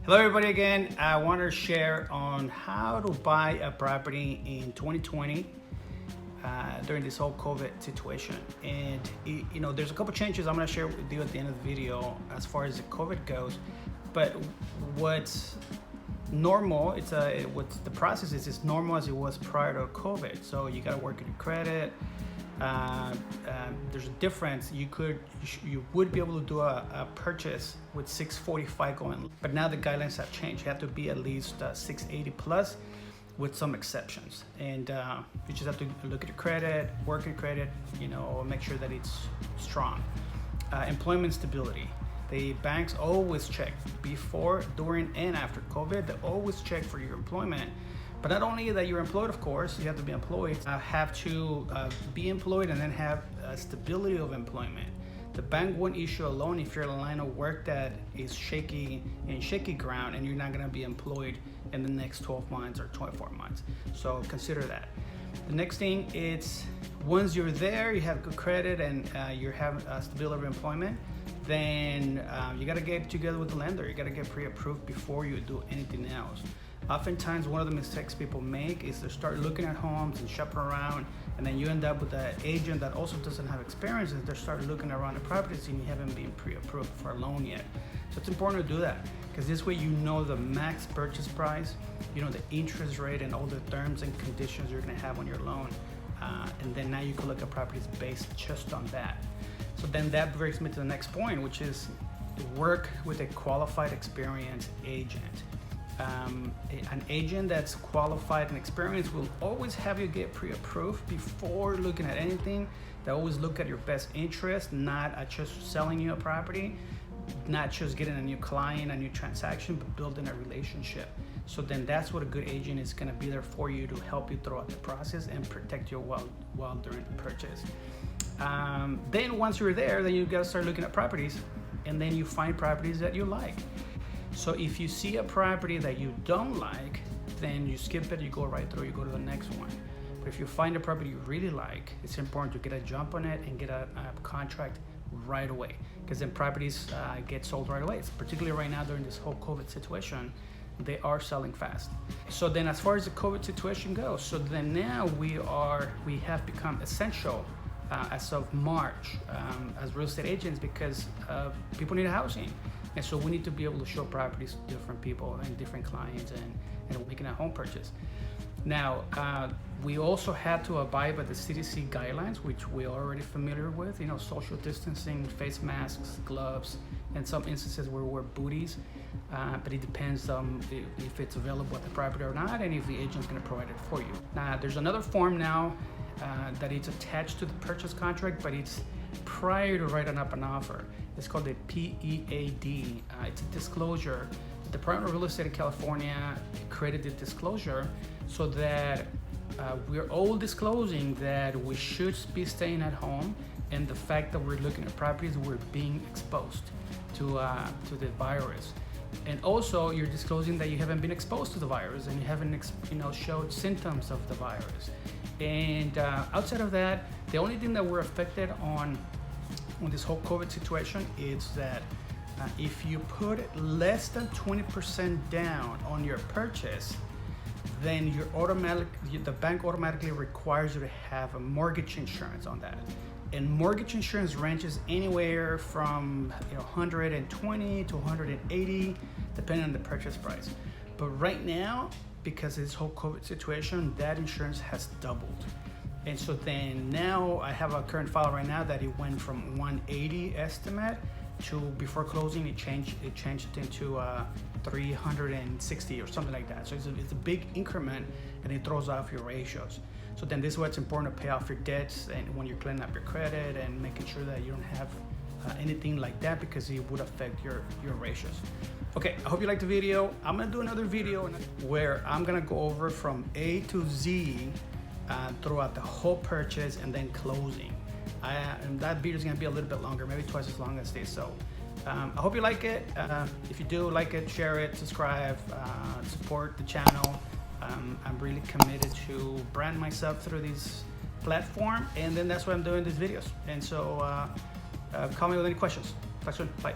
Hello everybody again. I want to share on how to buy a property in 2020 during this whole COVID situation. And there's a couple changes I'm going to share with you at the end of the video as far as the COVID goes. But what's normal, what's the process is as normal as it was prior to COVID. So you got to work on your credit. There's a difference. You would be able to do a purchase with 645 going, but now the guidelines have changed. You have to be at least 680 plus, with some exceptions. And you just have to look at your credit, work your credit, make sure that it's strong. Employment stability. The banks always check before, during, and after COVID. They always check for your employment. But not only that you're employed, of course, you have to be employed, have to be employed and then have stability of employment. The bank won't issue a loan if you're in a line of work that is shaky ground and you're not gonna be employed in the next 12 months or 24 months. So consider that. The next thing is, once you're there, you have good credit and you have stability of employment, then you gotta get together with the lender. You gotta get pre-approved before you do anything else. Oftentimes, one of the mistakes people make is they start looking at homes and shopping around, and then you end up with an agent that also doesn't have experience, and they start looking around the properties and you haven't been pre-approved for a loan yet. So it's important to do that, because this way you know the max purchase price, the interest rate and all the terms and conditions you're gonna have on your loan. And then now you can look at properties based just on that. So then that brings me to the next point, which is work with a qualified, experienced agent. An agent that's qualified and experienced will always have you get pre-approved before looking at anything. They always look at your best interest, not at just selling you a property, not just getting a new client, a new transaction, but building a relationship. So then that's what a good agent is going to be there for you, to help you throughout the process and protect you while during the purchase. Then once you're there, then you got to start looking at properties, and then you find properties that you like. So if you see a property that you don't like, then you skip it, you go right through, you go to the next one. But if you find a property you really like, it's important to get a jump on it and get a contract right away, because then properties get sold right away. It's particularly right now during this whole COVID situation, they are selling fast. So then as far as the COVID situation goes, so then now we have become essential as of March as real estate agents, because people need housing. And so we need to be able to show properties to different people and different clients and making a home purchase. Now, we also had to abide by the CDC guidelines, which we're already familiar with, social distancing, face masks, gloves, and some instances where we wear booties. But it depends if it's available at the property or not, and if the agent's gonna provide it for you. Now, there's another form now that is attached to the purchase contract, but it's prior to writing up an offer. It's called a PEAD. It's a disclosure. The Department of Real Estate in California created the disclosure so that we're all disclosing that we should be staying at home, and the fact that we're looking at properties, we're being exposed to the virus. And also, you're disclosing that you haven't been exposed to the virus and you haven't showed symptoms of the virus. And outside of that, the only thing that we're affected on this whole COVID situation is that if you put less than 20% down on your purchase, then the bank automatically requires you to have a mortgage insurance on that. And mortgage insurance ranges anywhere from 120 to 180, depending on the purchase price. But right now, because of this whole COVID situation, that insurance has doubled. And so then now I have a current file right now that it went from 180 estimate to, before closing, it changed into 360 or something like that. So it's a big increment, and it throws off your ratios. So then this is why it's important to pay off your debts and when you're cleaning up your credit and making sure that you don't have anything like that, because it would affect your ratios. Okay, I hope you liked the video. I'm gonna do another video where I'm gonna go over from A to Z throughout the whole purchase and then closing. And that video is gonna be a little bit longer, maybe twice as long as this. So I hope you like it. If you do, like it, share it, subscribe, support the channel. I'm really committed to brand myself through this platform, and then that's why I'm doing these videos. And so call me with any questions. Talk soon. Bye.